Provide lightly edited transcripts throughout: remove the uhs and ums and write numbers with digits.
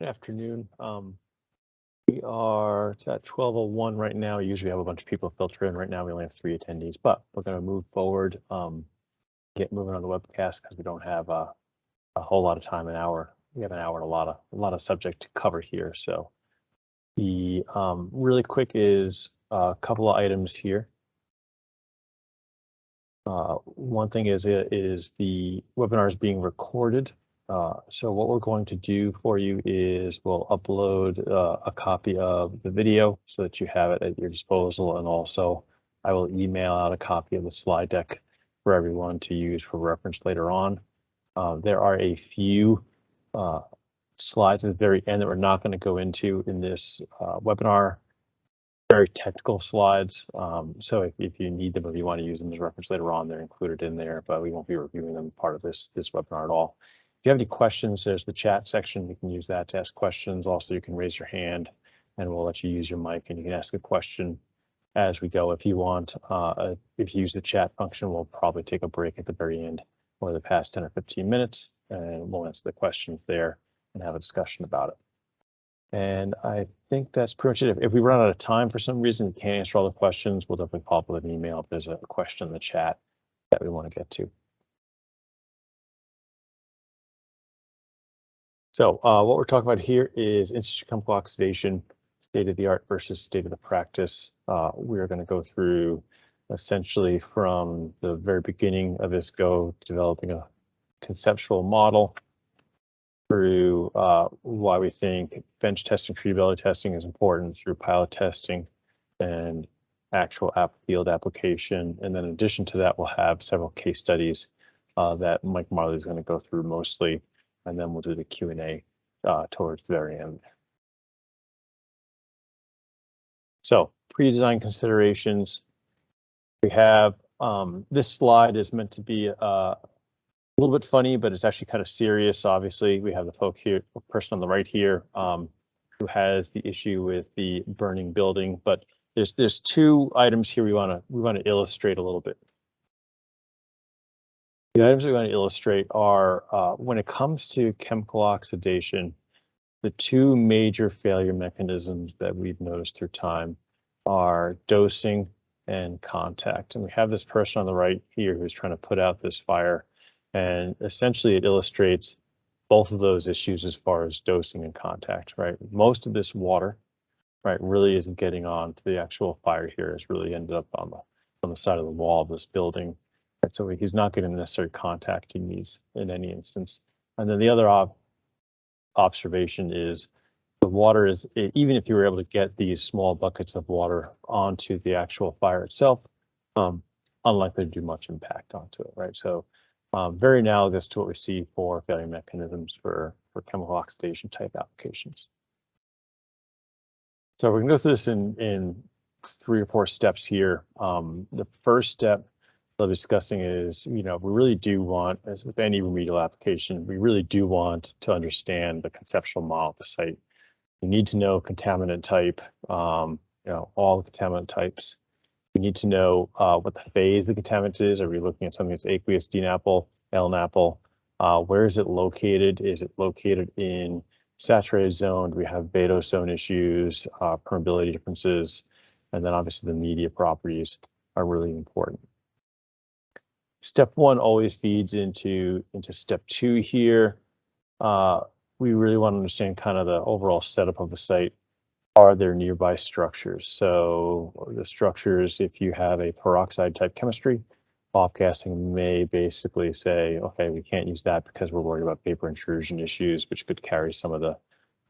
Good afternoon. We are at 12:01 right now. Usually we have a bunch of people filter in. Right now we only have 3 attendees, but we're going to move forward, get moving on the webcast because we don't have a whole lot of time, an hour. We have an hour and a lot of subject to cover here. So the really quick is a couple of items here. One thing is the webinar is being recorded. So what we're going to do for you is we'll upload a copy of the video so that you have it at your disposal, and also I will email out a copy of the slide deck for everyone to use for reference later on. There are a few slides at the very end that we're not going to go into in this webinar. Very technical slides. So if you need them or you want to use them as reference later on, they're included in there, but we won't be reviewing them part of this webinar at all. If you have any questions, there's the chat section. You can use that to ask questions. Also, you can raise your hand and we'll let you use your mic and you can ask a question as we go if you want. If you use the chat function, we'll probably take a break at the very end or the past 10 or 15 minutes, and we'll answer the questions there and have a discussion about it. And I think that's pretty much it. If we run out of time for some reason, we can't answer all the questions, we'll definitely pop up with an email if there's a question in the chat that we want to get to. So what we're talking about here is in-situ chemical oxidation, state of the art versus state of the practice. We're going to go through essentially from the very beginning of ISCO, developing a conceptual model, through why we think bench testing, treatability testing is important, through pilot testing and actual field application. And then in addition to that, we'll have several case studies that Mike Marley is going to go through mostly, and then we'll do the Q&A towards the very end. So pre-design considerations. We have this slide is meant to be a little bit funny, but it's actually kind of serious. Obviously, we have the person on the right here who has the issue with the burning building. But there's two items here we want to illustrate a little bit. The items we want to illustrate are when it comes to chemical oxidation, the two major failure mechanisms that we've noticed through time are dosing and contact. And we have this person on the right here who's trying to put out this fire. And essentially it illustrates both of those issues as far as dosing and contact, right? Most of this water, right, really isn't getting on to the actual fire here. It's really ended up on the side of the wall of this building. Right? So he's not getting the necessary contact he needs in any instance. And then the other observation is the water is, even if you were able to get these small buckets of water onto the actual fire itself, unlikely to do much impact onto it, right? So very analogous to what we see for failure mechanisms for chemical oxidation type applications. So we're going to go through this in 3 or 4 steps here. The first step I'll be discussing is, we really do want, as with any remedial application, we really do want to understand the conceptual model of the site. You need to know contaminant type, all the contaminant types. We need to know what the phase the contaminant is. Are we looking at something that's aqueous, DNAPL, LNAPL? Where is it located? Is it located in saturated zone? Do we have beta zone issues, permeability differences? And then obviously the media properties are really important. Step 1 always feeds into step 2 here. We really want to understand kind of the overall setup of the site. Are there nearby structures? So the structures, if you have a peroxide type chemistry, off-gassing may basically say, okay, we can't use that because we're worried about vapor intrusion issues, which could carry some of the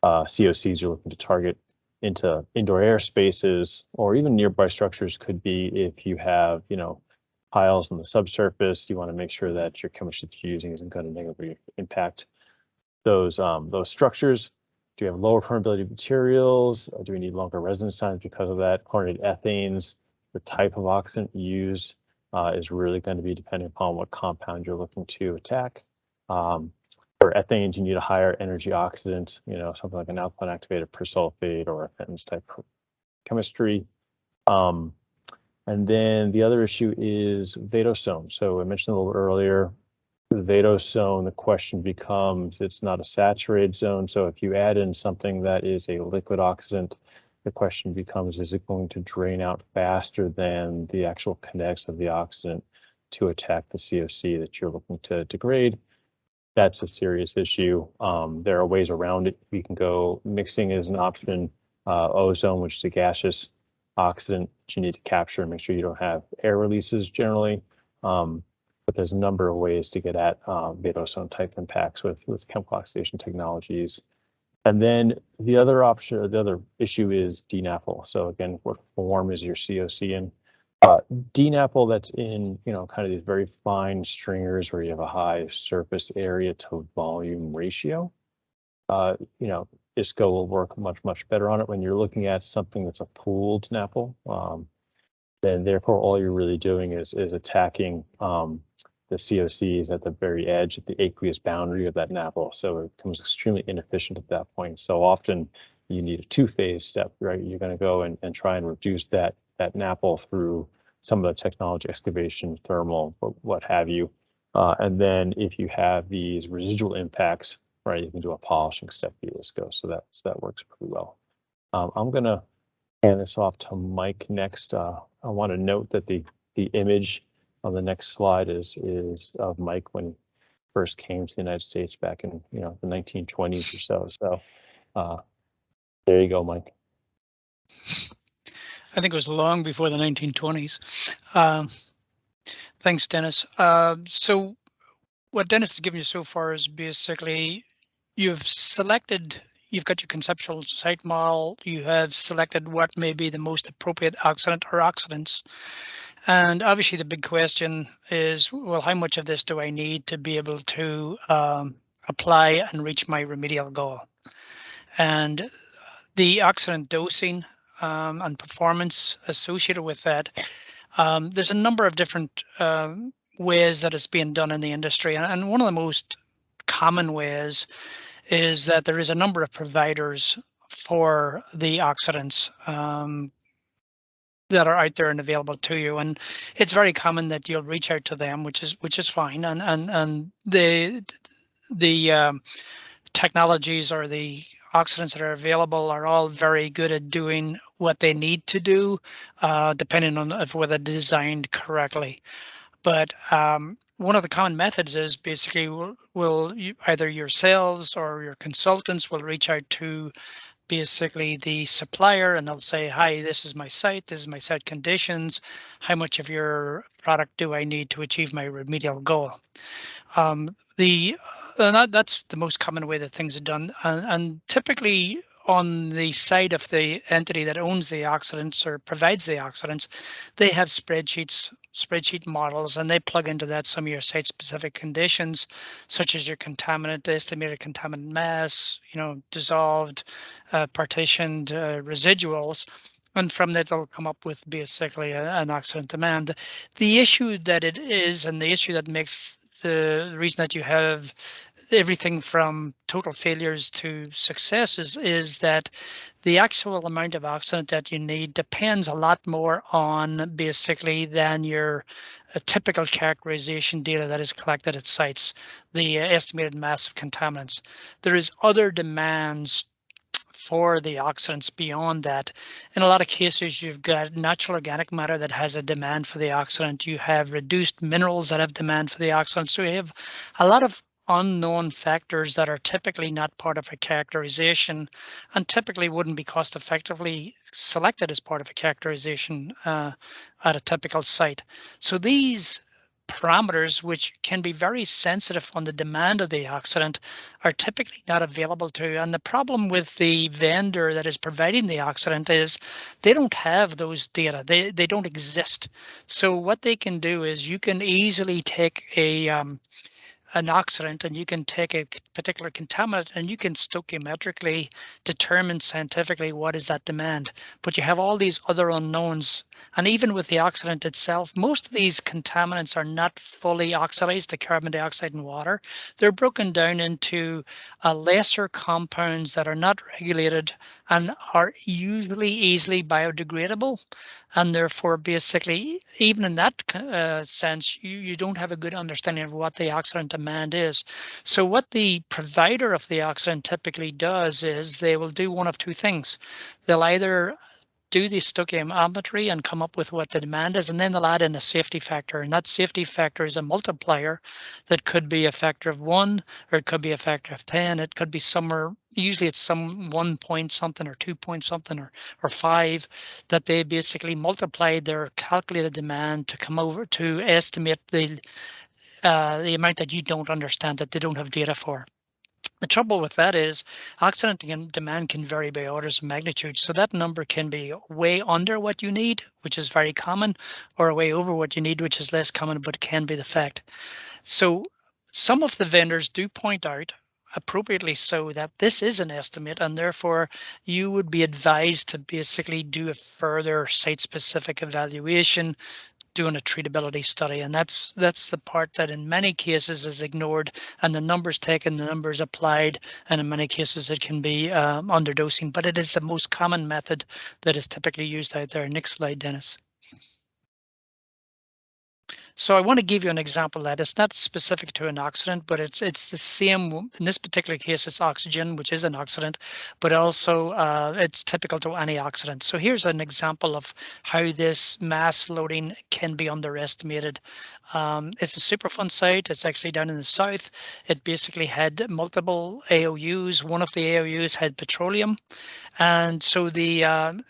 COCs you're looking to target into indoor air spaces, or even nearby structures could be if you have, piles on the subsurface. You want to make sure that your chemistry that you're using isn't going to negatively impact those structures. Do you have lower permeability materials? Do we need longer residence times because of that? Chlorinated ethanes, the type of oxidant you use is really going to be depending upon what compound you're looking to attack. For ethanes, you need a higher energy oxidant, something like an alkaline activated persulfate or a Fenton's type chemistry. And then the other issue is vadosome. So I mentioned a little bit earlier, the vadose zone, the question becomes, it's not a saturated zone. So if you add in something that is a liquid oxidant, the question becomes, is it going to drain out faster than the actual kinetics of the oxidant to attack the COC that you're looking to degrade? That's a serious issue. There are ways around it. We can go mixing as an option, ozone, which is a gaseous oxidant that you need to capture and make sure you don't have air releases generally. But there's a number of ways to get at vadose zone type impacts with chemical oxidation technologies. And then the other option, the other issue is DNAPL. So again, what form is your COC in? DNAPL that's in, kind of these very fine stringers where you have a high surface area to volume ratio. ISCO will work much better on it. When you're looking at something that's a pooled NAPL, then therefore all you're really doing is attacking the COCs at the very edge, at the aqueous boundary of that NAPL. So it becomes extremely inefficient at that point. So often you need a two-phase step, right? You're going to go and try and reduce that NAPL through some of the technology, excavation, thermal, what have you. And then if you have these residual impacts, right, you can do a polishing step via ISCO. So that works pretty well. I'm going to hand this off to Mike next. I want to note that the image on the next slide is of Mike when he first came to the United States back in the 1920s or so. So there you go, Mike. I think it was long before the 1920s. Thanks, Dennis. So what Dennis has given you so far is basically you've got your conceptual site model, you have selected what may be the most appropriate oxidant or oxidants. And obviously the big question is, well, how much of this do I need to be able to apply and reach my remedial goal? And the oxidant dosing and performance associated with that, there's a number of different ways that it's being done in the industry. And one of the most common ways is that there is a number of providers for the oxidants that are out there and available to you, and it's very common that you'll reach out to them, which is fine. And the technologies or the oxidants that are available are all very good at doing what they need to do, depending on if whether designed correctly. But one of the common methods is basically either yourselves or your consultants will reach out to basically the supplier and they'll say, hi, this is my site conditions, how much of your product do I need to achieve my remedial goal? That's the most common way that things are done, and typically on the side of the entity that owns the oxidants or provides the oxidants, they have spreadsheet models, and they plug into that some of your site-specific conditions, such as your contaminant, estimated contaminant mass, dissolved, partitioned residuals, and from that they'll come up with basically an oxidant demand. The issue that it is, and the issue that makes the reason that you have everything from total failures to successes is that the actual amount of oxidant that you need depends a lot more on basically than your typical characterization data that is collected at sites, the estimated mass of contaminants. There is other demands for the oxidants beyond that. In a lot of cases, you've got natural organic matter that has a demand for the oxidant. You have reduced minerals that have demand for the oxidant. So you have a lot of unknown factors that are typically not part of a characterization and typically wouldn't be cost effectively selected as part of a characterization at a typical site. So these parameters, which can be very sensitive on the demand of the oxidant, are typically not available to. And the problem with the vendor that is providing the oxidant is they don't have those data. They don't exist. So what they can do is you can easily take an oxidant and you can take a particular contaminant and you can stoichiometrically determine scientifically what is that demand. But you have all these other unknowns. And even with the oxidant itself, most of these contaminants are not fully oxidized to carbon dioxide and water. They're broken down into lesser compounds that are not regulated and are usually easily biodegradable. And therefore, basically, even in that sense, you don't have a good understanding of what the oxidant demand is. So what the provider of the oxidant typically does is they will do one of two things. They'll either do the stoichiometry and come up with what the demand is, and then they'll add in a safety factor. And that safety factor is a multiplier that could be a factor of 1, or it could be a factor of 10. It could be somewhere, usually it's some 1 point something or 2 point something or 5, that they basically multiply their calculated demand to come over to estimate the amount that you don't understand, that they don't have data for. The trouble with that is oxidant demand can vary by orders of magnitude. So that number can be way under what you need, which is very common, or way over what you need, which is less common, but can be the fact. So some of the vendors do point out, appropriately so, that this is an estimate, and therefore you would be advised to basically do a further site-specific evaluation, doing a treatability study. And that's the part that in many cases is ignored, and the numbers taken, the numbers applied, and in many cases it can be underdosing, but it is the most common method that is typically used out there. Next slide, Dennis. So I want to give you an example that it's not specific to an oxidant, but it's the same. In this particular case, it's oxygen, which is an oxidant, but also it's typical to any oxidant. So here's an example of how this mass loading can be underestimated. It's a Superfund site. It's actually down in the south. It basically had multiple AOUs. One of the AOUs had petroleum. And so the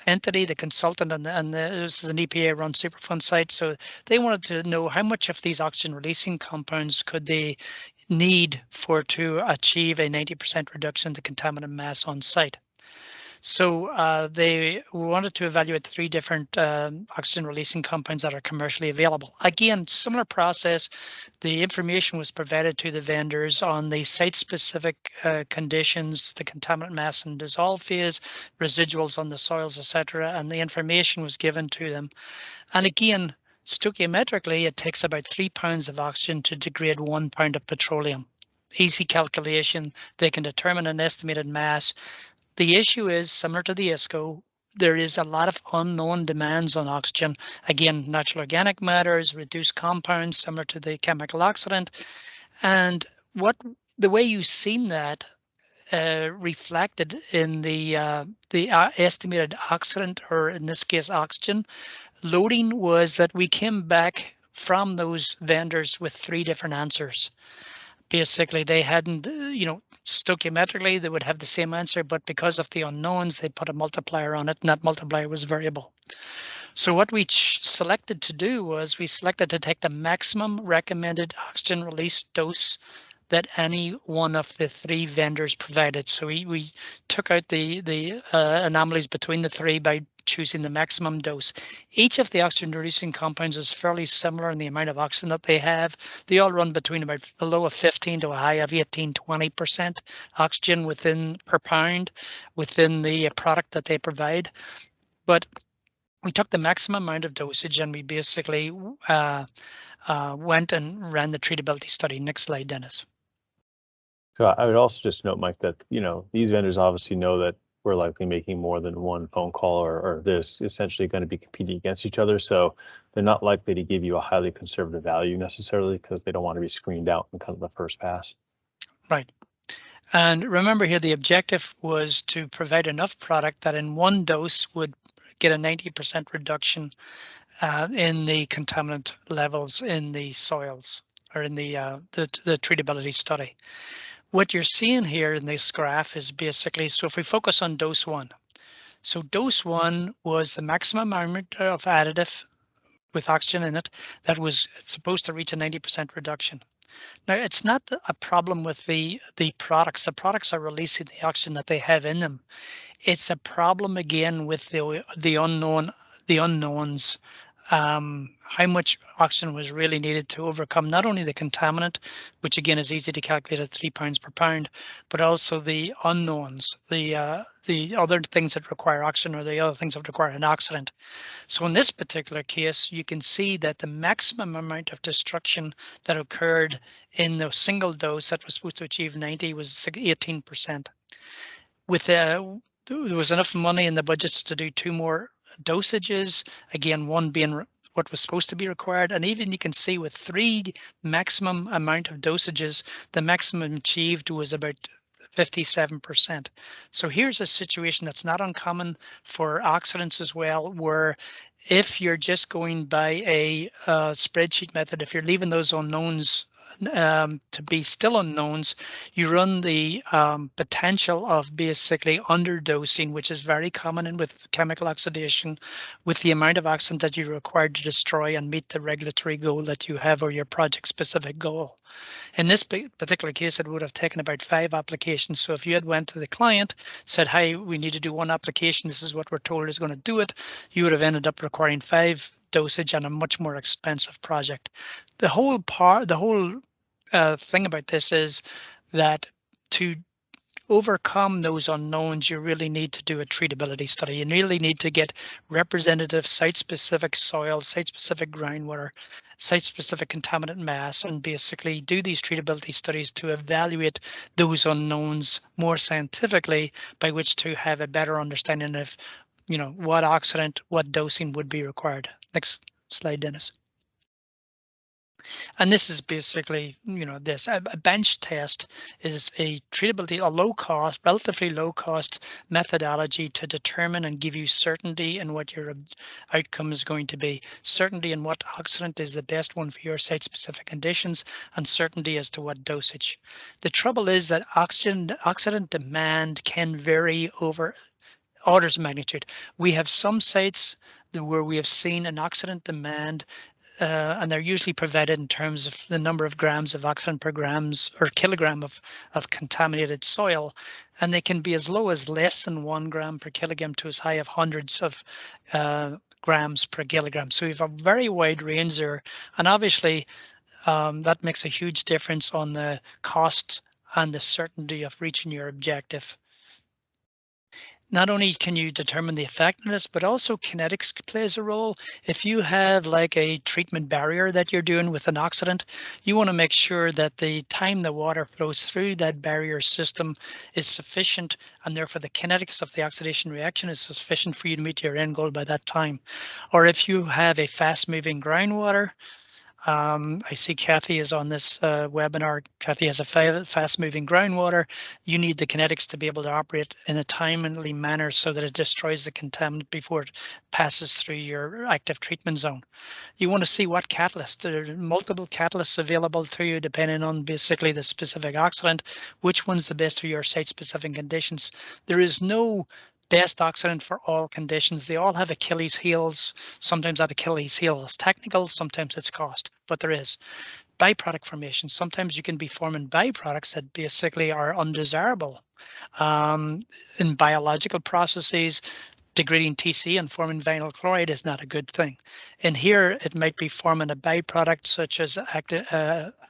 entity, the consultant, and this is an EPA-run Superfund site, so they wanted to know how much of these oxygen-releasing compounds could they need to achieve a 90% reduction in the contaminant mass on site. So they wanted to evaluate 3 different oxygen-releasing compounds that are commercially available. Again, similar process. The information was provided to the vendors on the site-specific conditions, the contaminant mass and dissolve phase, residuals on the soils, etc., and the information was given to them. And again, stoichiometrically, it takes about 3 pounds of oxygen to degrade 1 pound of petroleum. Easy calculation. They can determine an estimated mass. The issue is, similar to the ISCO, there is a lot of unknown demands on oxygen. Again, natural organic matters, reduced compounds, similar to the chemical oxidant. And the way you've seen that reflected in the estimated oxidant, or in this case, oxygen loading, was that we came back from those vendors with 3 different answers. Basically, they hadn't, stoichiometrically, they would have the same answer, but because of the unknowns, they put a multiplier on it, and that multiplier was variable. So what we selected to do was we selected to take the maximum recommended oxygen release dose that any one of the 3 vendors provided. So we took out the anomalies between the 3 by choosing the maximum dose. Each of the oxygen reducing compounds is fairly similar in the amount of oxygen that they have. They all run between about a low of 15 to a high of 18-20% oxygen per pound within the product that they provide. But we took the maximum amount of dosage, and we basically went and ran the treatability study. Next slide, Dennis. So I would also just note, Mike, that these vendors obviously know that we're likely making more than one phone call, or there's essentially going to be competing against each other. So they're not likely to give you a highly conservative value necessarily, because they don't want to be screened out in kind of the first pass. Right. And remember here, the objective was to provide enough product that in one dose would get a 90% reduction in the contaminant levels in the soils, or in the treatability study. What you're seeing here in this graph is basically, so if we focus on dose 1. So dose 1 was the maximum amount of additive with oxygen in it that was supposed to reach a 90% reduction. Now, it's not a problem with the products. The products are releasing the oxygen that they have in them. It's a problem, again, with the unknowns. How much oxygen was really needed to overcome not only the contaminant, which again is easy to calculate at 3 pounds per pound, but also the unknowns, the other things that require oxygen, or the other things that require an oxidant. So in this particular case, you can see that the maximum amount of destruction that occurred in the single dose that was supposed to achieve 90 was 18%. There was enough money in the budgets to do 2 more dosages, again, one being what was supposed to be required, and even you can see with 3 maximum amount of dosages, the maximum achieved was about 57%. So here's a situation that's not uncommon for oxidants as well, where if you're just going by a spreadsheet method, if you're leaving those unknowns to be still unknowns, you run the potential of basically underdosing, which is very common in with chemical oxidation, with the amount of oxidant that you're required to destroy and meet the regulatory goal that you have or your project specific goal. In this particular case, it would have taken about 5 applications. So if you had went to the client, said, "Hey, we need to do 1 application. This is what we're told is going to do it," you would have ended up requiring 5 dosage and a much more expensive project. The whole thing about this is that to overcome those unknowns, you really need to do a treatability study. You really need to get representative site-specific soil, site-specific groundwater, site-specific contaminant mass, and basically do these treatability studies to evaluate those unknowns more scientifically, by which to have a better understanding of, what oxidant, what dosing would be required. Next slide, Dennis. And this is basically, this a bench test is a treatability, a low cost, relatively low cost methodology to determine and give you certainty in what your outcome is going to be, certainty in what oxidant is the best one for your site specific conditions, and certainty as to what dosage. The trouble is that oxidant demand can vary over orders of magnitude. We have some sites where we have seen an oxidant demand and they're usually provided in terms of the number of grams of oxidant per grams or kilogram of contaminated soil. And they can be as low as less than 1 gram per kilogram to as high of hundreds of grams per kilogram. So we have a very wide range there. And obviously that makes a huge difference on the cost and the certainty of reaching your objective. Not only can you determine the effectiveness, but also kinetics plays a role. If you have like a treatment barrier that you're doing with an oxidant, you want to make sure that the time the water flows through that barrier system is sufficient, and therefore the kinetics of the oxidation reaction is sufficient for you to meet your end goal by that time. Or if you have a fast-moving groundwater, I see Kathy is on this webinar. Kathy has a fast-moving groundwater. You need the kinetics to be able to operate in a timely manner so that it destroys the contaminant before it passes through your active treatment zone. You want to see what catalyst. There are multiple catalysts available to you depending on basically the specific oxidant, which one's the best for your site-specific conditions. There is no best oxidant for all conditions. They all have Achilles heels. Sometimes that Achilles heel is technical, sometimes it's cost, but there is. Byproduct formation. Sometimes you can be forming byproducts that basically are undesirable. In biological processes, degrading TC and forming vinyl chloride is not a good thing. And here it might be forming a byproduct such as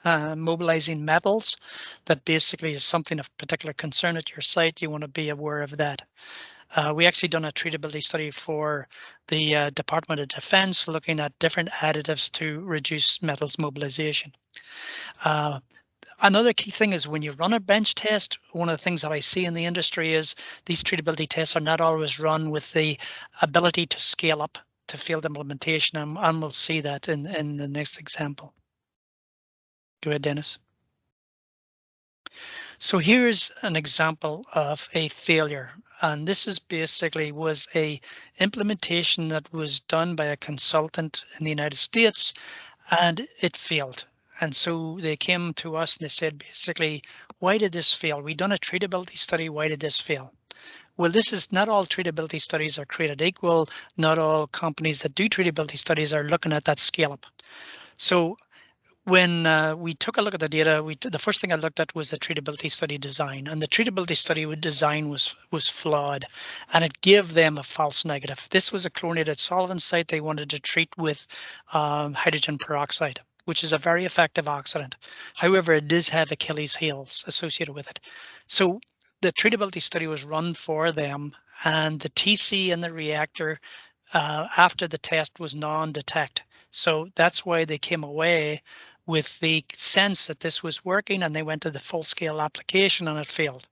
mobilizing metals that basically is something of particular concern at your site. You want to be aware of that. We actually done a treatability study for the Department of Defense looking at different additives to reduce metals mobilization. Another key thing is when you run a bench test, one of the things that I see in the industry is these treatability tests are not always run with the ability to scale up to field implementation, and we'll see that in the next example. Go ahead, Dennis. So here's an example of a failure. And this is basically was a implementation that was done by a consultant in the United States, and it failed. And so they came to us and they said, basically, why did this fail? We done a treatability study. Why did this fail? Well, this is not all treatability studies are created equal. Not all companies that do treatability studies are looking at that scale up. So when we took a look at the data, the first thing I looked at was the treatability study design, and the treatability study design was flawed, and it gave them a false negative. This was a chlorinated solvent site they wanted to treat with hydrogen peroxide, which is a very effective oxidant. However, it does have Achilles heels associated with it. So the treatability study was run for them, and the TC in the reactor after the test was non-detect. So that's why they came away with the sense that this was working, and they went to the full-scale application and it failed.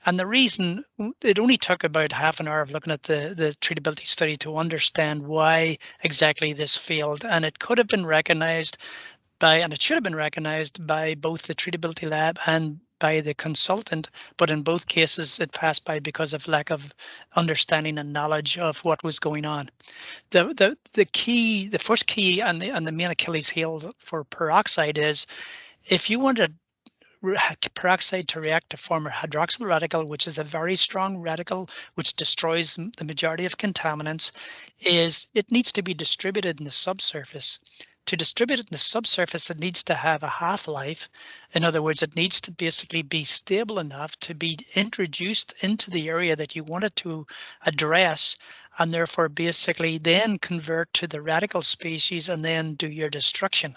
And the reason, it only took about half an hour of looking at the treatability study to understand why exactly this failed. And it could have been recognized by, and it should have been recognized by both the treatability lab and by the consultant, but in both cases it passed by because of lack of understanding and knowledge of what was going on. The first key and the main Achilles heel for peroxide is, if you want peroxide to react to form a hydroxyl radical, which is a very strong radical which destroys the majority of contaminants, is it needs to be distributed in the subsurface. To distribute it in the subsurface, it needs to have a half-life. In other words, it needs to basically be stable enough to be introduced into the area that you want it to address, and therefore basically then convert to the radical species and then do your destruction.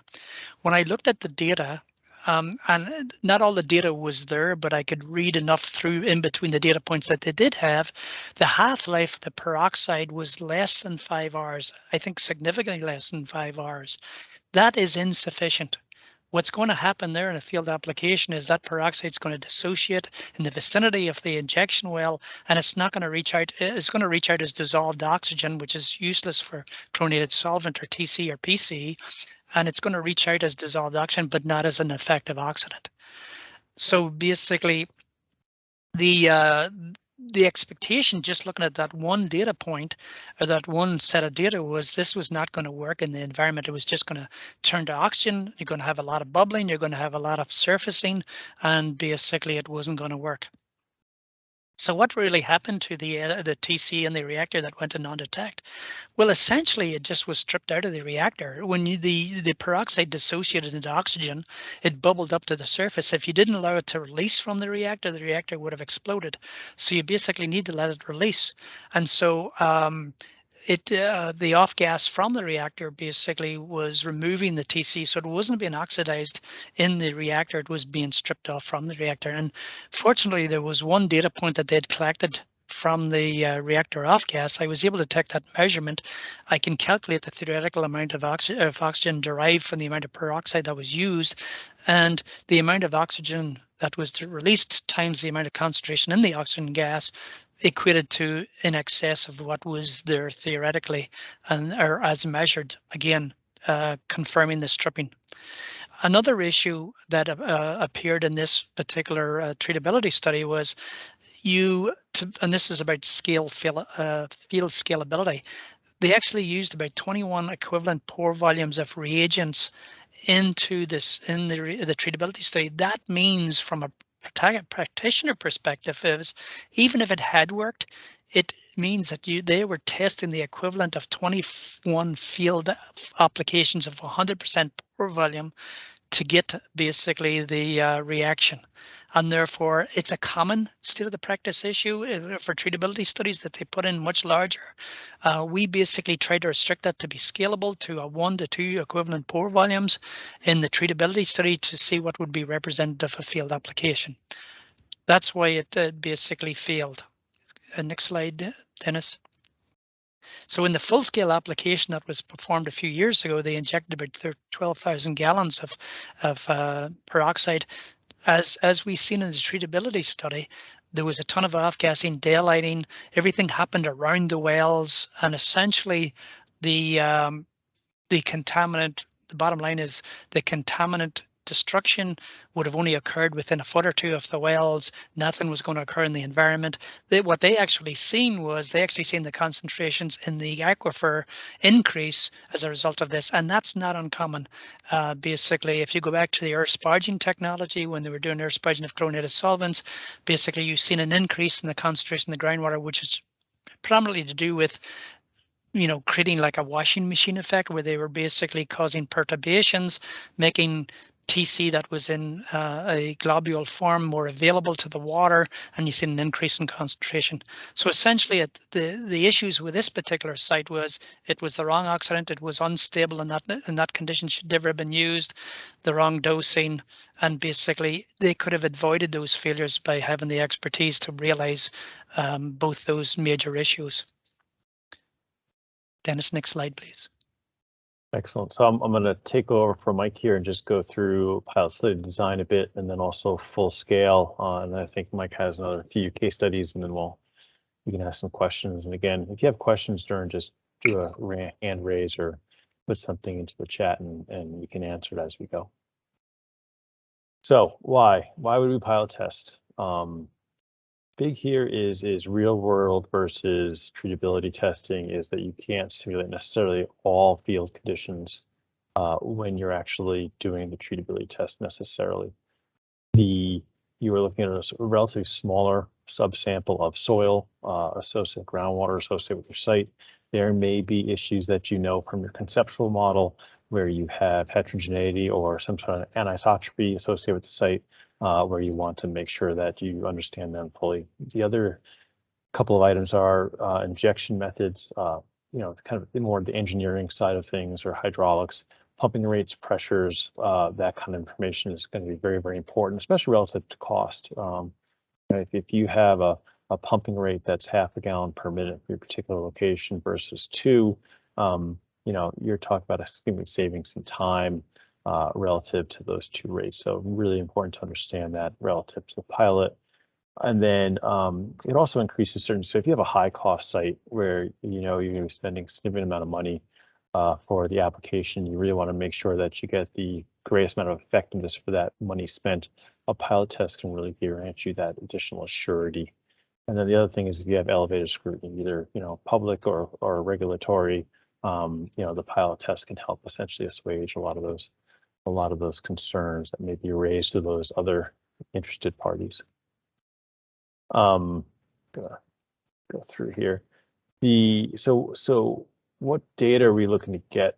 When I looked at the data, and not all the data was there, but I could read enough through in between the data points that they did have, the half-life of the peroxide was less than 5 hours. I think significantly less than 5 hours. That is insufficient. What's going to happen there in a field application is that peroxide is going to dissociate in the vicinity of the injection well, and it's not going to reach out. It's going to reach out as dissolved oxygen, which is useless for chlorinated solvent or TC or PC. And it's going to reach out as dissolved oxygen, but not as an effective oxidant. So basically, the expectation, just looking at that one data point or that one set of data, was this was not going to work in the environment. It was just going to turn to oxygen. You're going to have a lot of bubbling. You're going to have a lot of surfacing, and basically it wasn't going to work. So what really happened to the TC in the reactor that went to non-detect? Well, essentially, it just was stripped out of the reactor. When the peroxide dissociated into oxygen, it bubbled up to the surface. If you didn't allow it to release from the reactor would have exploded. So you basically need to let it release. And so the off gas from the reactor basically was removing the TC, so it wasn't being oxidized in the reactor, it was being stripped off from the reactor. And fortunately, there was one data point that they'd collected from the reactor off gas. I was able to take that measurement. I can calculate the theoretical amount of oxygen derived from the amount of peroxide that was used, and the amount of oxygen that was released times the amount of concentration in the oxygen gas equated to in excess of what was there theoretically, and or as measured, again confirming the stripping. Another issue that appeared in this particular treatability study was and this is about field scalability. They actually used about 21 equivalent pore volumes of reagents into this in the treatability study. That means, from a practitioner perspective, is even if it had worked, it means that they were testing the equivalent of 21 field applications of 100% pore volume to get basically the reaction. And therefore, it's a common state of the practice issue for treatability studies that they put in much larger. We basically try to restrict that to be scalable to 1 to 2 equivalent pore volumes in the treatability study to see what would be representative of field application. That's why it basically failed. Next slide, Dennis. So in the full-scale application that was performed a few years ago, they injected about 12,000 gallons of peroxide. As we've seen in the treatability study, there was a ton of off-gassing, daylighting, everything happened around the wells, and essentially the contaminant, the bottom line is the contaminant destruction would have only occurred within a foot or two of the wells. Nothing was going to occur in the environment. What they actually seen was the concentrations in the aquifer increase as a result of this, and that's not uncommon. Basically, if you go back to the air sparging technology, when they were doing air sparging of chlorinated solvents, basically you've seen an increase in the concentration in the groundwater, which is predominantly to do with creating like a washing machine effect, where they were basically causing perturbations, making TC that was in a globule form more available to the water, and you see an increase in concentration. So essentially, the issues with this particular site was it was the wrong oxidant, it was unstable, and that condition should never have been used, the wrong dosing, and basically they could have avoided those failures by having the expertise to realize both those major issues. Dennis, next slide, please. Excellent. So I'm going to take over from Mike here and just go through pilot study design a bit, and then also full scale. And I think Mike has another few case studies, and then we can ask some questions. And again, if you have questions during, just do a hand raise or put something into the chat, and we can answer it as we go. So why would we pilot test? Big here is real world versus treatability testing is that you can't simulate necessarily all field conditions when you're actually doing the treatability test necessarily. You are looking at a relatively smaller subsample of soil associated with groundwater associated with your site. There may be issues that you know from your conceptual model where you have heterogeneity or some sort of anisotropy associated with the site, where you want to make sure that you understand them fully. The other couple of items are injection methods, kind of more the engineering side of things, or hydraulics, pumping rates, pressures, that kind of information is going to be very, very important, especially relative to cost. If you have a pumping rate that's half a gallon per minute for your particular location versus 2, you're talking about a saving some time relative to those 2 rates. So really important to understand that relative to the pilot. And then it also increases certain, so if you have a high cost site where you're going to be spending a significant amount of money for the application, you really want to make sure that you get the greatest amount of effectiveness for that money spent. A pilot test can really grant you that additional surety. And then the other thing is if you have elevated scrutiny, either public or regulatory, the pilot test can help essentially assuage a lot of those concerns that may be raised to those other interested parties. Gonna go through here. So what data are we looking to get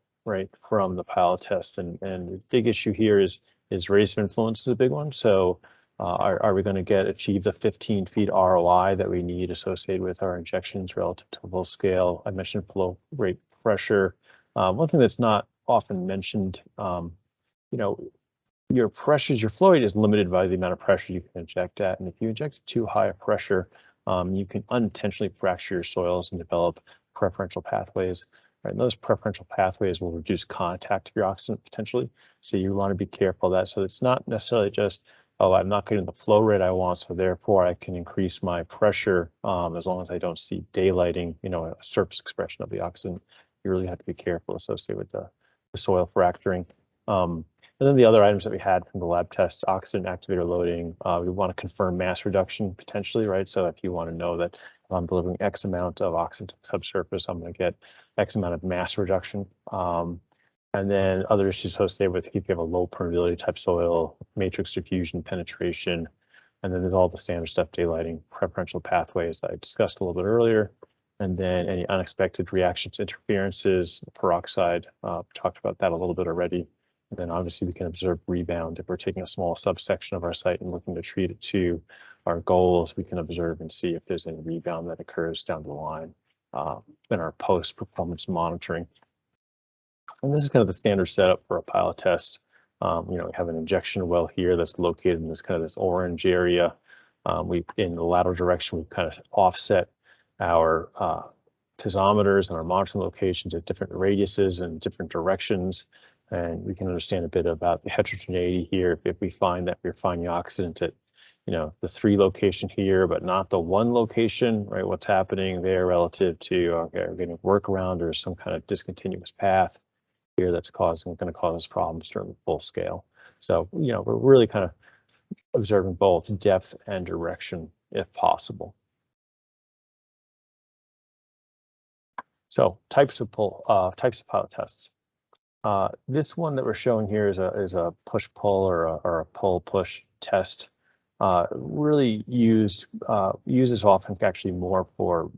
from the pilot test? And the big issue here is radius of influence is a big one. So are we going to achieve the 15 feet ROI that we need associated with our injections relative to full scale? I mentioned flow rate, pressure. One thing that's not often mentioned, your pressures, your flow rate is limited by the amount of pressure you can inject at. And if you inject too high a pressure, you can unintentionally fracture your soils and develop preferential pathways. Right? And those preferential pathways will reduce contact of your oxidant potentially. So you want to be careful of that. So it's not necessarily just, oh, I'm not getting the flow rate I want, so therefore I can increase my pressure as long as I don't see daylighting, a surface expression of the oxidant. You really have to be careful associated with the soil fracturing. And then the other items that we had from the lab test, oxidant activator loading, we want to confirm mass reduction potentially, right? So if you want to know that if I'm delivering X amount of oxidant to the subsurface, I'm going to get X amount of mass reduction. And then other issues associated with if you have a low permeability type soil, matrix diffusion, penetration, and then there's all the standard stuff, daylighting, preferential pathways that I discussed a little bit earlier, and then any unexpected reactions, interferences, peroxide, talked about that a little bit already. And then obviously we can observe rebound. If we're taking a small subsection of our site and looking to treat it to our goals, we can observe and see if there's any rebound that occurs down the line in our post-performance monitoring. And this is kind of the standard setup for a pilot test. We have an injection well here that's located in this orange area. In the lateral direction, we've kind of offset our piezometers and our monitoring locations at different radiuses and different directions. And we can understand a bit about the heterogeneity here. If we find that we're finding oxidant at, the 3 location here, but not the 1 location, right? What's happening there relative to, okay, we're getting a workaround or some kind of discontinuous path here that's going to cause us problems during the full scale. So, we're really kind of observing both depth and direction if possible. So types of pilot tests. This one that we're showing here is a push-pull or a pull-push test. Really uses often actually more for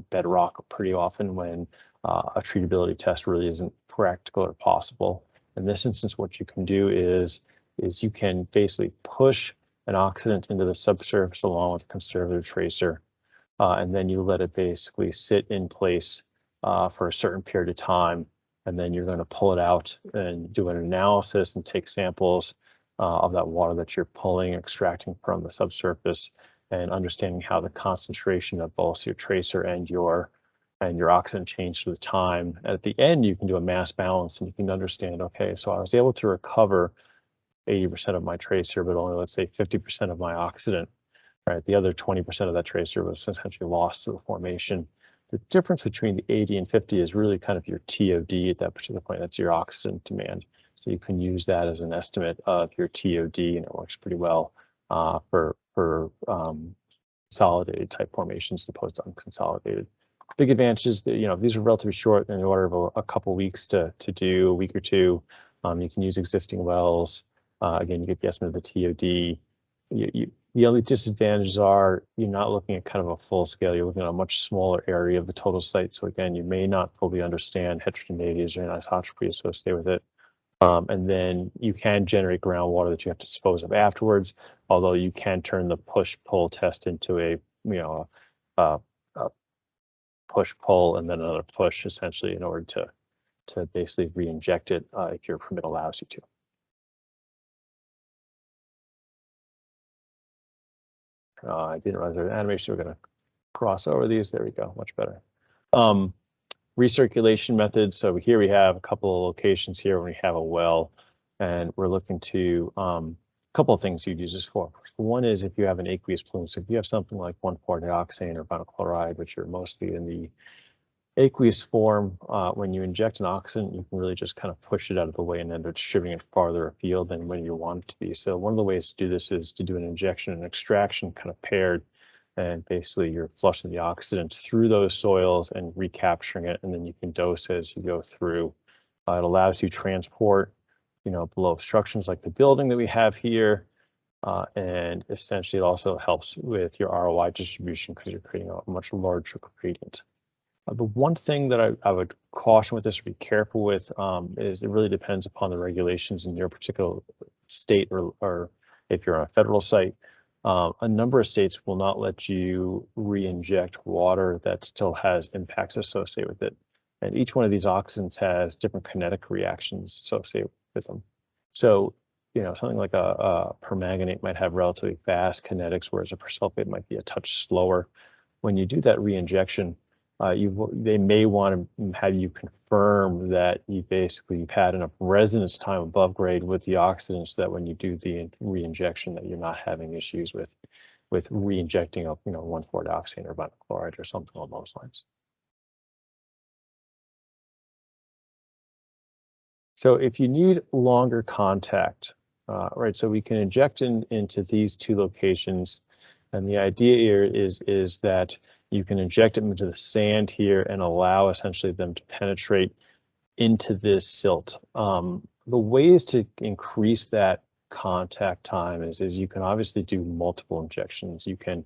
bedrock pretty often when a treatability test really isn't practical or possible. In this instance, what you can do is you can basically push an oxidant into the subsurface along with a conservative tracer, and then you let it basically sit in place for a certain period of time. And then you're going to pull it out and do an analysis and take samples of that water that you're pulling, extracting from the subsurface, and understanding how the concentration of both your tracer and your and your oxidant change through the time. At the end, you can do a mass balance and you can understand, okay, so I was able to recover 80% of my tracer, but only, let's say, 50% of my oxidant, right? The other 20% of that tracer was essentially lost to the formation. The difference between the 80 and 50 is really kind of your TOD at that particular point. That's your oxidant demand. So you can use that as an estimate of your TOD, and it works pretty well for consolidated type formations as opposed to unconsolidated. Big advantages that, you know, these are relatively short, in the order of a couple weeks to do, a week or two. You can use existing wells. Again, you get the estimate of the TOD. The only disadvantages are you're not looking at kind of a full scale. You're looking at a much smaller area of the total site. So again, you may not fully understand heterogeneities or anisotropy associated with it. And then you can generate groundwater that you have to dispose of afterwards, although you can turn the push-pull test into a, a push-pull and then another push, essentially, in order to basically re-inject it if your permit allows you to. I didn't realize there was animation. We're going to cross over these. There we go. Much better. Recirculation methods. So here we have a couple of locations here when we have a well, and we're looking to a couple of things you'd use this for. One is if you have an aqueous plume. So if you have something like 1,4-dioxane or vinyl chloride, which are mostly in the aqueous form, when you inject an oxidant, you can really just kind of push it out of the way and end up distributing it farther afield than when you want it to be. So one of the ways to do this is to do an injection and extraction kind of paired, and basically you're flushing the oxidant through those soils and recapturing it, and then you can dose as you go through. It allows you transport, below obstructions like the building that we have here, and essentially it also helps with your ROI distribution because you're creating a much larger gradient. The one thing that I would caution with this, or be careful with, is it really depends upon the regulations in your particular state, or if you're on a federal site. A number of states will not let you re-inject water that still has impacts associated with it. And each one of these oxidants has different kinetic reactions associated with them. So, something like a permanganate might have relatively fast kinetics, whereas a persulfate might be a touch slower. When you do that re-injection, they may want to have you confirm that you've had enough residence time above grade with the oxidants, so that when you do the re-injection, that you're not having issues with re-injecting up, 1,4-dioxane or vinyl chloride or something along those lines. So if you need longer contact, right, so we can inject into these two locations, and the idea here is that you can inject them into the sand here and allow essentially them to penetrate into this silt. The ways to increase that contact time is you can obviously do multiple injections. You can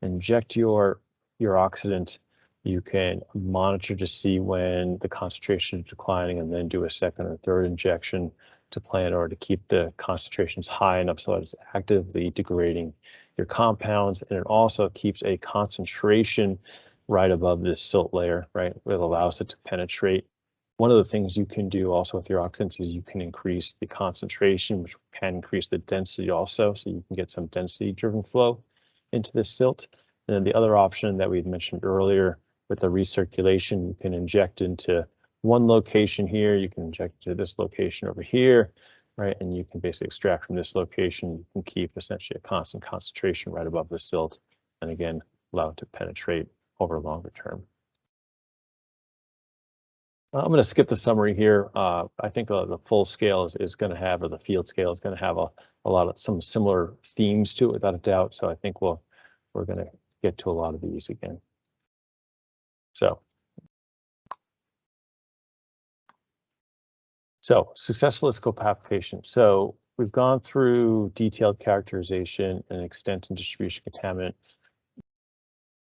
inject your oxidant. You can monitor to see when the concentration is declining, and then do a second or third injection to plan in order to keep the concentrations high enough so that it's actively degrading your compounds, and it also keeps a concentration right above this silt layer, right? It allows it to penetrate. One of the things you can do also with your oxidants is you can increase the concentration, which can increase the density also, so you can get some density-driven flow into the silt. And then the other option that we've mentioned earlier with the recirculation, you can inject into one location here, you can inject to this location over here, right? And you can basically extract from this location. You can keep essentially a constant concentration right above the silt, and again, allow it to penetrate over longer term. I'm going to skip the summary here. I think the full scale is going to have, or the field scale is going to have some similar themes to it, without a doubt. So I think we're going to get to a lot of these again. So successful ISCO application. So we've gone through detailed characterization and extent and distribution contaminant.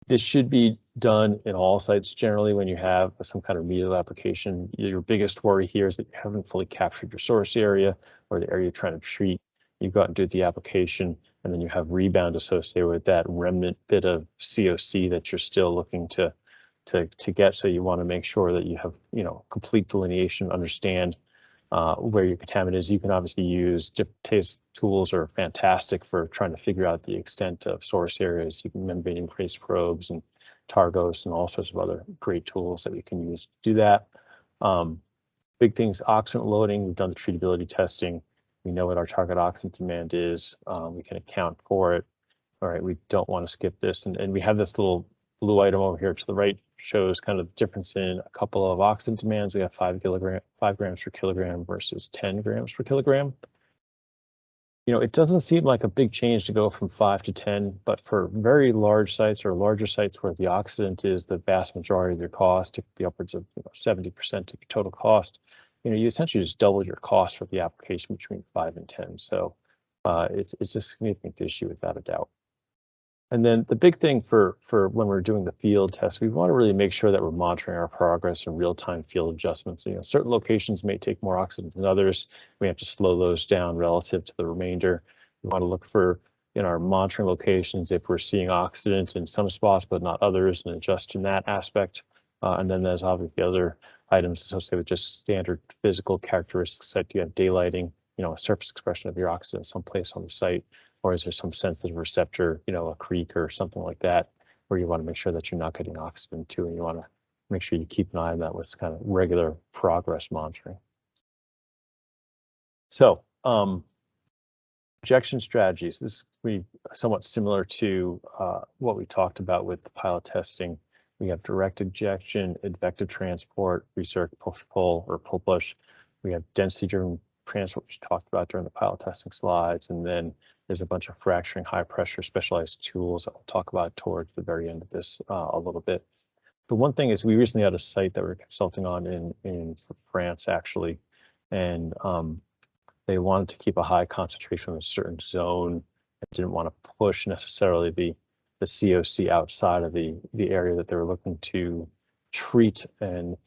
This should be done in all sites generally when you have some kind of remedial application. Your biggest worry here is that you haven't fully captured your source area or the area you're trying to treat. You've got to do the application, and then you have rebound associated with that remnant bit of COC that you're still looking to get. So you want to make sure that you have complete delineation, understand where your contaminant is. You can obviously use taste tools are fantastic for trying to figure out the extent of source areas. You can membrane trace probes and Targos and all sorts of other great tools that we can use to do that. Big things, oxidant loading. We've done the treatability testing. We know what our target oxidant demand is. We can account for it. All right, we don't want to skip this. And we have this little blue item over here to the right, shows kind of the difference in a couple of oxidant demands. We have 5 grams per kilogram versus 10 grams per kilogram. You know, it doesn't seem like a big change to go from 5 to 10, but for very large sites or larger sites where the oxidant is the vast majority of your cost, it could be upwards of 70% of your total cost. You know, you essentially just double your cost for the application between 5 and 10. So it's a significant issue without a doubt. And then the big thing for when we're doing the field test, we want to really make sure that we're monitoring our progress and real-time field adjustments. You know, certain locations may take more oxidant than others. We have to slow those down relative to the remainder. We want to look for in our monitoring locations if we're seeing oxidant in some spots but not others, and adjust in that aspect. And then there's obviously other items associated with just standard physical characteristics, like you have daylighting, you know, a surface expression of your oxidant someplace on the site, or is there some sensitive receptor, you know, a creek or something like that, where you want to make sure that you're not getting oxidant too, and you want to make sure you keep an eye on that with kind of regular progress monitoring. So injection strategies. This is somewhat similar to what we talked about with the pilot testing. We have direct injection, advective transport, recirc, push-pull, or pull-push. We have density-driven transport, which we talked about during the pilot testing slides, and then there's a bunch of fracturing, high pressure, specialized tools that we'll talk about towards the very end of this a little bit. The one thing is we recently had a site that we're consulting on in France, actually, and they wanted to keep a high concentration in a certain zone and didn't want to push necessarily the COC outside of the area that they were looking to treat. And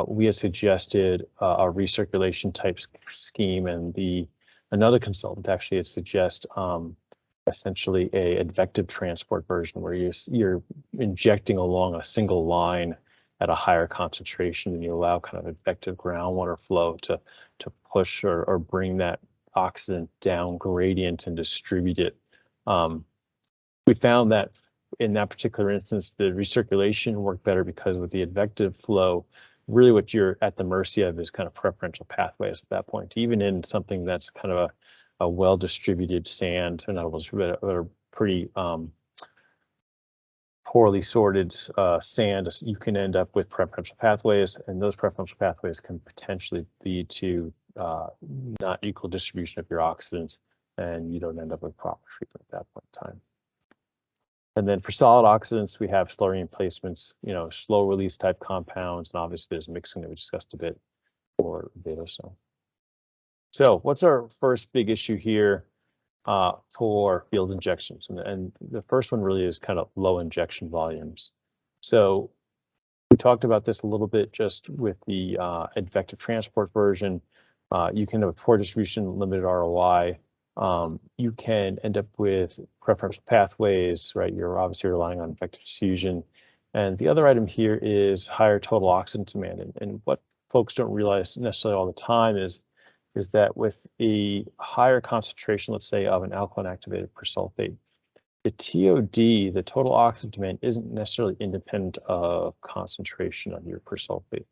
we had suggested a recirculation type scheme, and another consultant actually had suggested essentially a advective transport version where you're injecting along a single line at a higher concentration, and you allow kind of advective groundwater flow to push or bring that oxidant down gradient and distribute it. We found that in that particular instance, the recirculation worked better because with the advective flow, really what you're at the mercy of is kind of preferential pathways at that point. Even in something that's kind of a well-distributed sand, in other words, a pretty poorly sorted sand, you can end up with preferential pathways, and those preferential pathways can potentially lead to not equal distribution of your oxidants, and you don't end up with proper treatment at that point in time. And then for solid oxidants, we have slurry placements, you know, slow release type compounds, and obviously there's mixing that we discussed a bit for Betosol. So what's our first big issue here for field injections? And the first one really is kind of low injection volumes. So we talked about this a little bit just with the advective transport version. You can have poor distribution, limited ROI. You can end up with preferential pathways, right? You're obviously relying on advective diffusion. And the other item here is higher total oxidant demand. And what folks don't realize necessarily all the time is that with a higher concentration, let's say, of an alkaline activated persulfate, the TOD, the total oxidant demand, isn't necessarily independent of concentration of your persulfate.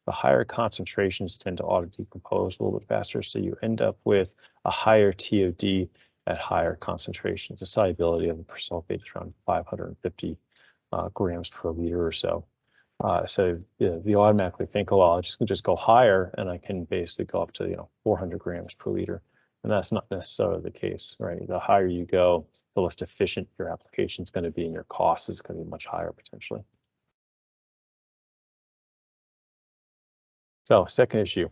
The higher concentrations tend to auto-decompose a little bit faster, so you end up with a higher TOD at higher concentrations. The solubility of the persulfate is around 550 grams per liter or so. So you automatically think, oh, well, I can just go higher, and I can basically go up to 400 grams per liter, and that's not necessarily the case, right? The higher you go, the less efficient your application is going to be, and your cost is going to be much higher potentially. So second issue,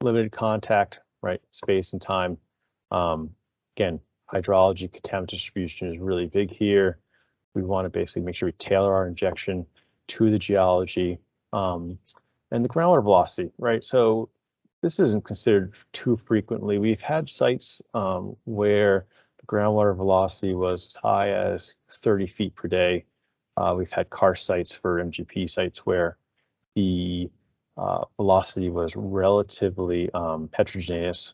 limited contact, right? Space and time. Again, hydrology, contaminant distribution is really big here. We want to basically make sure we tailor our injection to the geology and the groundwater velocity, right? So this isn't considered too frequently. We've had sites where the groundwater velocity was as high as 30 feet per day. We've had karst sites for MGP sites where the velocity was relatively heterogeneous,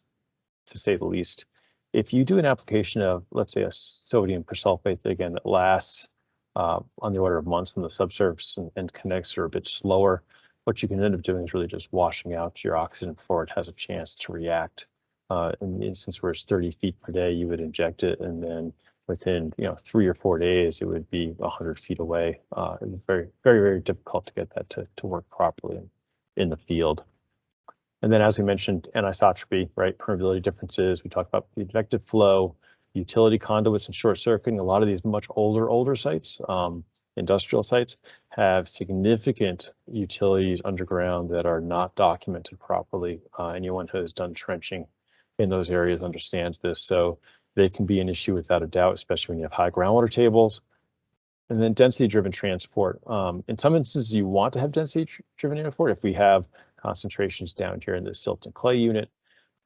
to say the least. If you do an application of, let's say, a sodium persulfate, again, that lasts on the order of months on the subsurface, and connects are a bit slower, what you can end up doing is really just washing out your oxidant before it has a chance to react. In the instance where it's 30 feet per day, you would inject it, and then within 3 or 4 days, it would be 100 feet away. It's very, very, very difficult to get that to work properly in the field. And then, as we mentioned, anisotropy, right? Permeability differences. We talked about the injected flow, utility conduits, and short circuiting. A lot of these much older sites, industrial sites, have significant utilities underground that are not documented properly. Anyone who has done trenching in those areas understands this. So they can be an issue without a doubt, especially when you have high groundwater tables. And then density-driven transport. In some instances, you want to have density-driven transport. If we have concentrations down here in the silt and clay unit,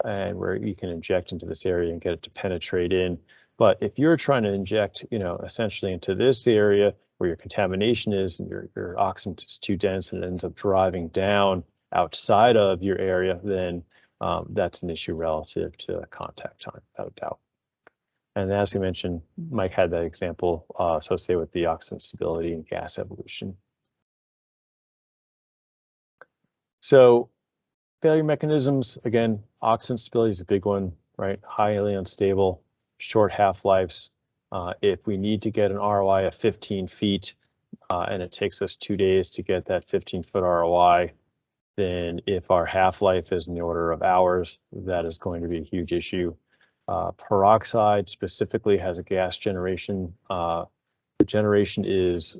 and where you can inject into this area and get it to penetrate in. But if you're trying to inject, essentially into this area where your contamination is, and your oxidant is too dense and it ends up driving down outside of your area, then that's an issue relative to contact time, without a doubt. And as we mentioned, Mike had that example associated with the oxidant stability and gas evolution. So failure mechanisms, again, oxidant stability is a big one, right? Highly unstable, short half-lives. If we need to get an ROI of 15 feet and it takes us 2 days to get that 15-foot ROI, then if our half-life is in the order of hours, that is going to be a huge issue. Peroxide specifically has a gas generation. The generation is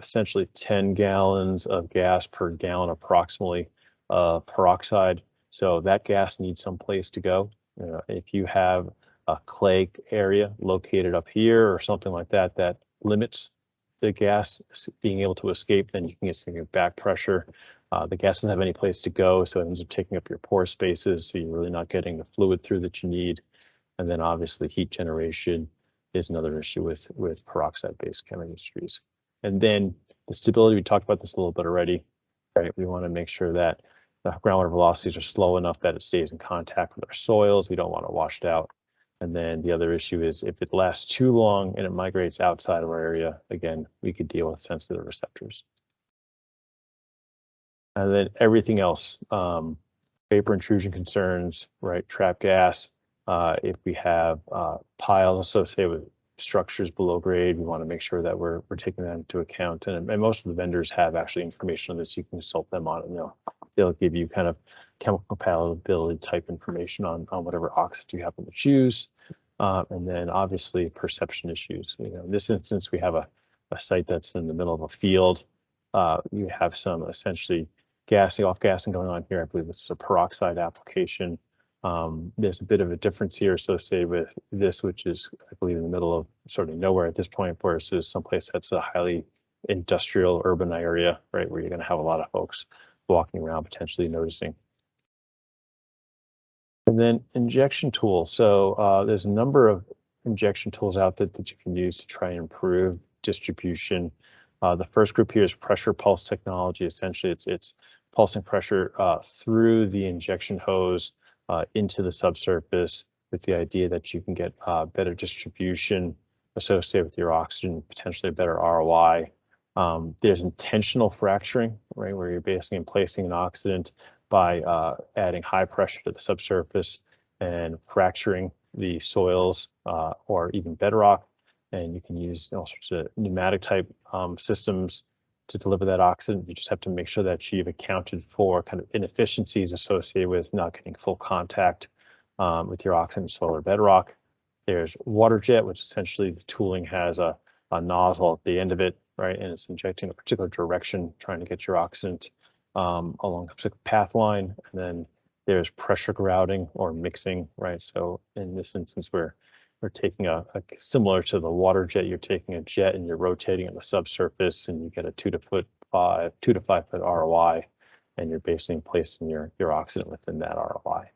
essentially 10 gallons of gas per gallon approximately of peroxide. So that gas needs some place to go. If you have a clay area located up here or something like that, that limits the gas being able to escape, then you can get some back pressure. The gas doesn't have any place to go, so it ends up taking up your pore spaces, so you're really not getting the fluid through that you need. And then obviously heat generation is another issue with peroxide-based chemistries. And then the stability, we talked about this a little bit already, right? We want to make sure that the groundwater velocities are slow enough that it stays in contact with our soils. We don't want it washed out. And then the other issue is if it lasts too long and it migrates outside of our area, again, we could deal with sensitive receptors. And then everything else, vapor intrusion concerns, right? Trap gas. If we have piles associated with structures below grade, we want to make sure that we're taking that into account. And most of the vendors have actually information on this. You can consult them on it. They'll give you kind of chemical compatibility type information on whatever oxidant you happen to choose. And then obviously perception issues. In this instance, we have a site that's in the middle of a field. You have some essentially off-gassing going on here. I believe it's a peroxide application. There's a bit of a difference here associated with this, which is, I believe, in the middle of sort of nowhere at this point, versus someplace that's a highly industrial urban area, right, where you're going to have a lot of folks walking around potentially noticing. And then injection tools. So there's a number of injection tools out there that you can use to try and improve distribution. The first group here is pressure pulse technology. Essentially, it's pulsing pressure through the injection hose into the subsurface, with the idea that you can get better distribution associated with your oxygen, potentially a better ROI. There's intentional fracturing, right, where you're basically placing an oxidant by adding high pressure to the subsurface and fracturing the soils or even bedrock. And you can use all sorts of pneumatic type systems to deliver that oxidant. You just have to make sure that you've accounted for kind of inefficiencies associated with not getting full contact with your oxidant soil or bedrock. There's water jet, which essentially the tooling has a nozzle at the end of it, right? And it's injecting a particular direction, trying to get your oxidant along a particular path line. And then there's pressure grouting or mixing, right? So in this instance, we're taking a similar to the water jet, you're taking a jet and you're rotating on the subsurface, and you get a 2 to 5 foot ROI, and you're basically placing your oxidant within that ROI.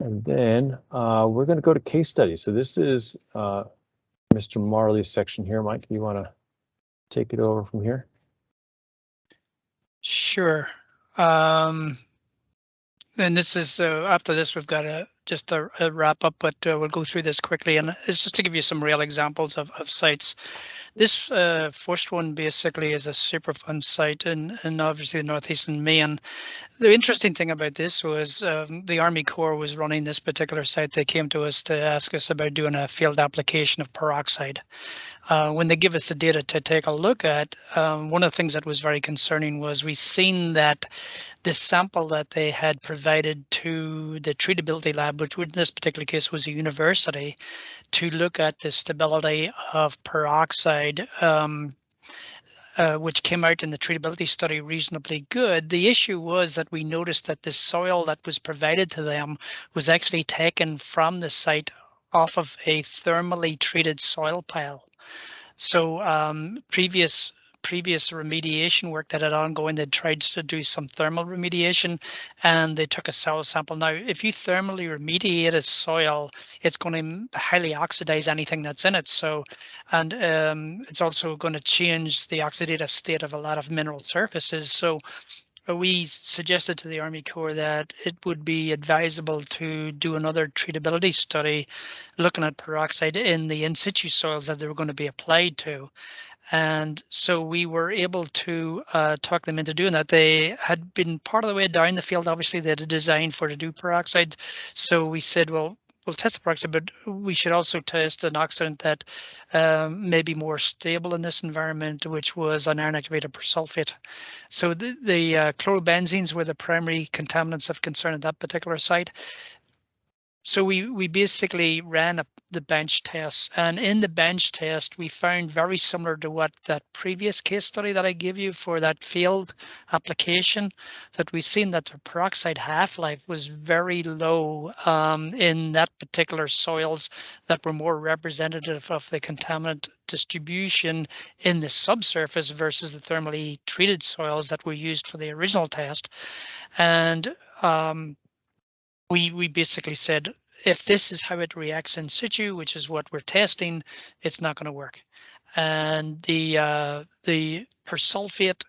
And then we're going to go to case studies. So this is Mr. Marley's section here. Mike, you want to take it over from here? Sure. And this is after this, we've got just a wrap up, but we'll go through this quickly. And it's just to give you some real examples of sites. This first one basically is a Superfund site in obviously the northeastern Maine. The interesting thing about this was the Army Corps was running this particular site. They came to us to ask us about doing a field application of peroxide. When they give us the data to take a look at, one of the things that was very concerning was we seen that the sample that they had provided to the treatability lab, which in this particular case was a university, to look at the stability of peroxide, which came out in the treatability study reasonably good. The issue was that we noticed that the soil that was provided to them was actually taken from the site off of a thermally treated soil pile. So previous remediation work that had ongoing, they tried to do some thermal remediation, and they took a soil sample. Now, if you thermally remediate a soil, it's going to highly oxidize anything that's in it. So, and it's also going to change the oxidative state of a lot of mineral surfaces. So we suggested to the Army Corps that it would be advisable to do another treatability study looking at peroxide in the in situ soils that they were going to be applied to. And so we were able to talk them into doing that. They had been part of the way down the field. Obviously, they had a design for to do peroxide. So we said, well, we'll test the peroxide, but we should also test an oxidant that may be more stable in this environment, which was an iron activated persulfate. So the chlorobenzenes were the primary contaminants of concern at that particular site. So we basically ran the bench test, and in the bench test, we found very similar to what that previous case study that I gave you for that field application, that we've seen that the peroxide half-life was very low in that particular soils that were more representative of the contaminant distribution in the subsurface versus the thermally treated soils that were used for the original test. And we basically said, if this is how it reacts in situ, which is what we're testing, it's not going to work. And the persulfate,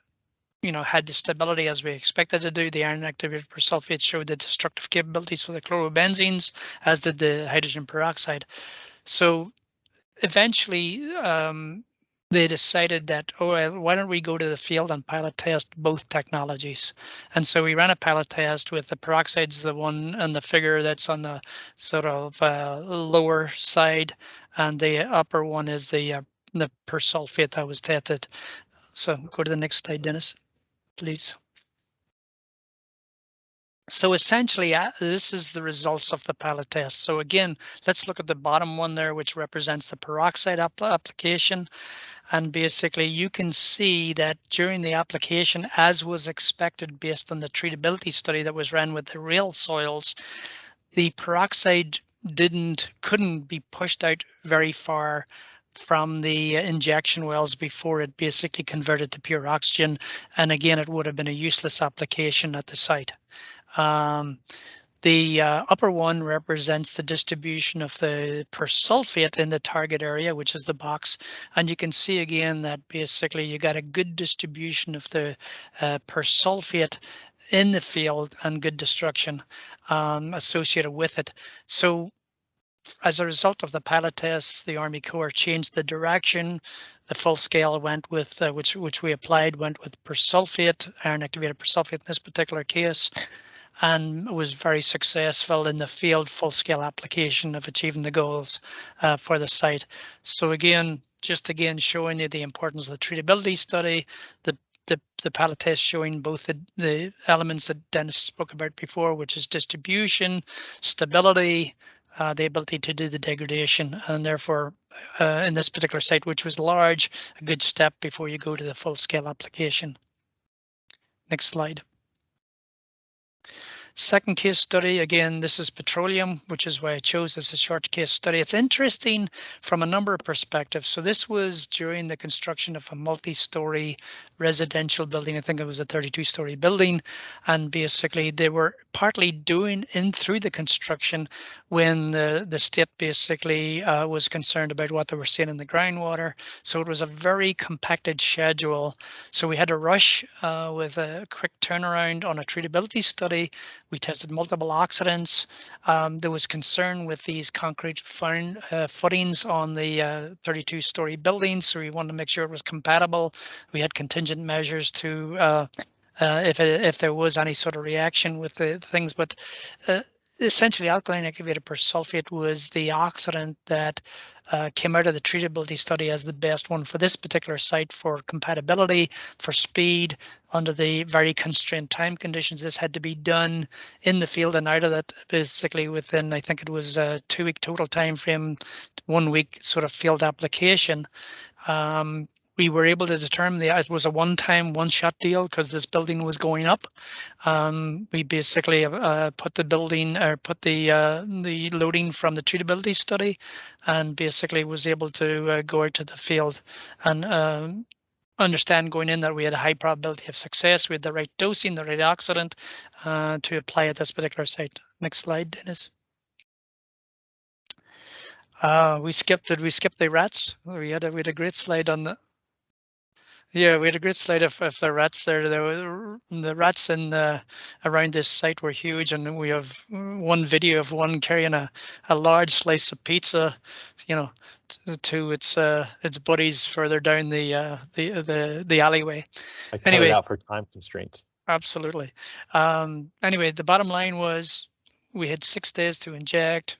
had the stability as we expected to do. The iron activated persulfate showed the destructive capabilities for the chlorobenzenes, as did the hydrogen peroxide. So eventually, they decided that, oh, well, why don't we go to the field and pilot test both technologies? And so we ran a pilot test with the peroxides, the one and the figure that's on the sort of lower side, and the upper one is the persulfate that was tested. So go to the next slide, Dennis, please. So essentially, this is the results of the pilot test. So again, let's look at the bottom one there, which represents the peroxide application. And basically, you can see that during the application, as was expected based on the treatability study that was ran with the real soils, the peroxide couldn't be pushed out very far from the injection wells before it basically converted to pure oxygen. And again, it would have been a useless application at the site. The upper one represents the distribution of the persulfate in the target area, which is the box. And you can see again that basically you got a good distribution of the persulfate in the field and good destruction associated with it. So as a result of the pilot test, the Army Corps changed the direction. The full scale went with, which we applied, went with persulfate, iron activated persulfate in this particular case, and was very successful in the field full-scale application of achieving the goals for the site. So again, showing you the importance of the treatability study, the pilot test showing both the elements that Dennis spoke about before, which is distribution, stability, the ability to do the degradation, and therefore in this particular site, which was large, a good step before you go to the full-scale application. Next slide. Second case study, again, this is Petroleum, which is why I chose this as a short case study. It's interesting from a number of perspectives. So this was during the construction of a multi-story residential building. I think it was a 32-story building. And basically they were partly doing through the construction when the state basically was concerned about what they were seeing in the groundwater. So it was a very compacted schedule. So we had to rush with a quick turnaround on a treatability study, We tested multiple oxidants. There was concern with these concrete footings on the 32-story buildings, so we wanted to make sure it was compatible. We had contingent measures to if there was any sort of reaction with the things, but essentially alkaline activated persulfate was the oxidant that came out of the treatability study as the best one for this particular site for compatibility, for speed, under the very constrained time conditions. This had to be done in the field and out of that basically within, I think it was a 2-week total time frame, 1 week sort of field application. We were able to determine it was a one-time, one-shot deal because this building was going up. We basically put the building or put the loading from the treatability study, and basically was able to go out to the field and understand going in that we had a high probability of success. We had the right dosing, the right oxidant to apply at this particular site. Next slide, Dennis. We skipped the rats? We had a great slide on the. Yeah, we had a great slide of the rats there. The rats in around this site were huge, and we have one video of one carrying a large slice of pizza, to its buddies further down the alleyway. I cut it out for time constraints. Absolutely. Anyway, the bottom line was we had 6 days to inject.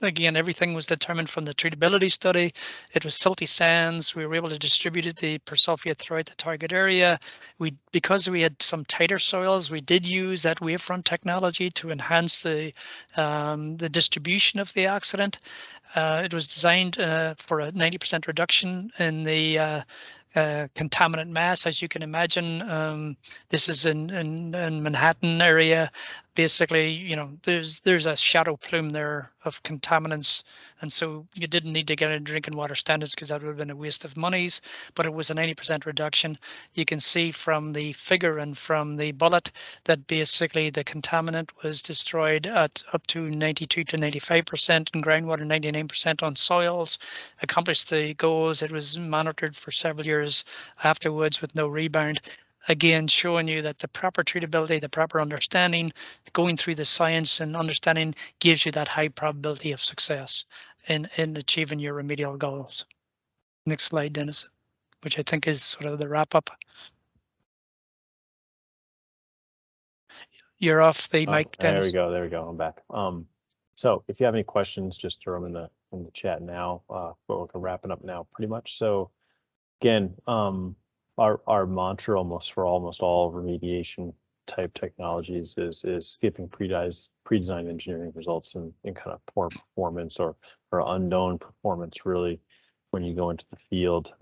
Again, everything was determined from the treatability study. It was silty sands. We were able to distribute the persulfate throughout the target area. Because we had some tighter soils, we did use that wavefront technology to enhance the distribution of the oxidant. It was designed for a 90% reduction in the contaminant mass. As you can imagine, this is in Manhattan area. Basically, there's a shadow plume there of contaminants, and so you didn't need to get into drinking water standards because that would have been a waste of monies, but it was a 90% reduction. You can see from the figure and from the bullet that basically the contaminant was destroyed at up to 92 to 95% in groundwater, 99% on soils, accomplished the goals. It was monitored for several years afterwards with no rebound. Again, showing you that the proper treatability, the proper understanding, going through the science and understanding gives you that high probability of success in achieving your remedial goals. Next slide, Dennis, which I think is sort of the wrap up. You're off the mic, Dennis. There we go. I'm back. So if you have any questions, just throw them in the chat now. But we're wrapping up now pretty much. So again, our mantra for almost all remediation type technologies is skipping pre-designed engineering results and kind of poor performance or unknown performance really when you go into the field.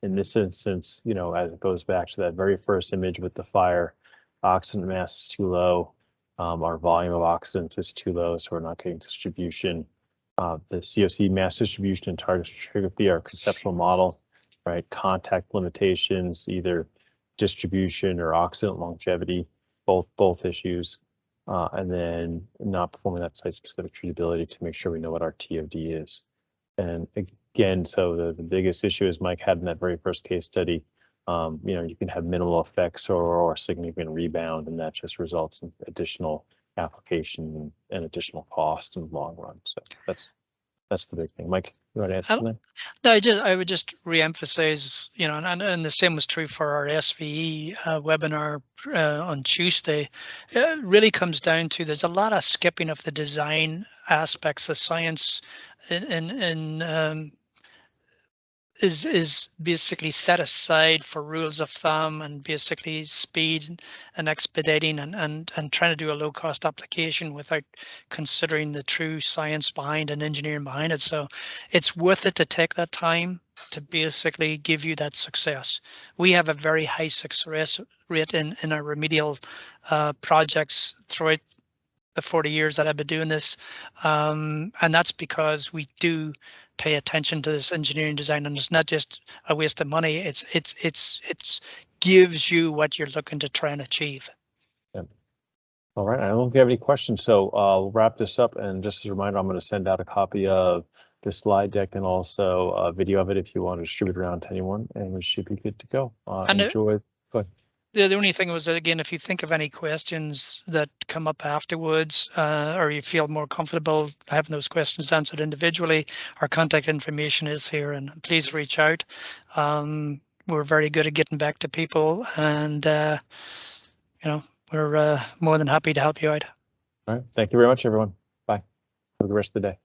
In this instance, as it goes back to that very first image with the fire, oxidant mass is too low. Our volume of oxidant is too low, so we're not getting distribution. The COC mass distribution and target stratigraphy are a conceptual model. Right, contact limitations, either distribution or oxidant longevity, both issues, and then not performing that site-specific treatability to make sure we know what our TOD is. And again, so the biggest issue, as Mike had in that very first case study, you can have minimal effects or significant rebound, and that just results in additional application and additional cost in the long run. So that's the big thing. Mike, you want to add something? No, I would just reemphasize, and the same was true for our SVE webinar on Tuesday. It really comes down to there's a lot of skipping of the design aspects. The science is basically set aside for rules of thumb and basically speed and expediting and trying to do a low cost application without considering the true science behind and engineering behind it. So it's worth it to take that time to basically give you that success. We have a very high success rate in our remedial projects throughout the 40 years that I've been doing this, and that's because we do pay attention to this engineering design, and it's not just a waste of money. It's gives you what you're looking to try and achieve. Yeah. All right, I don't know if you have any questions, so I'll wrap this up. And just as a reminder, I'm going to send out a copy of the slide deck and also a video of it if you want to distribute around to anyone, and we should be good to go. Enjoy. Go ahead. The only thing was that, again, if you think of any questions that come up afterwards, or you feel more comfortable having those questions answered individually, our contact information is here, and please reach out. We're very good at getting back to people, and we're more than happy to help you out. All right. Thank you very much, everyone. Bye. Have a good rest of the day.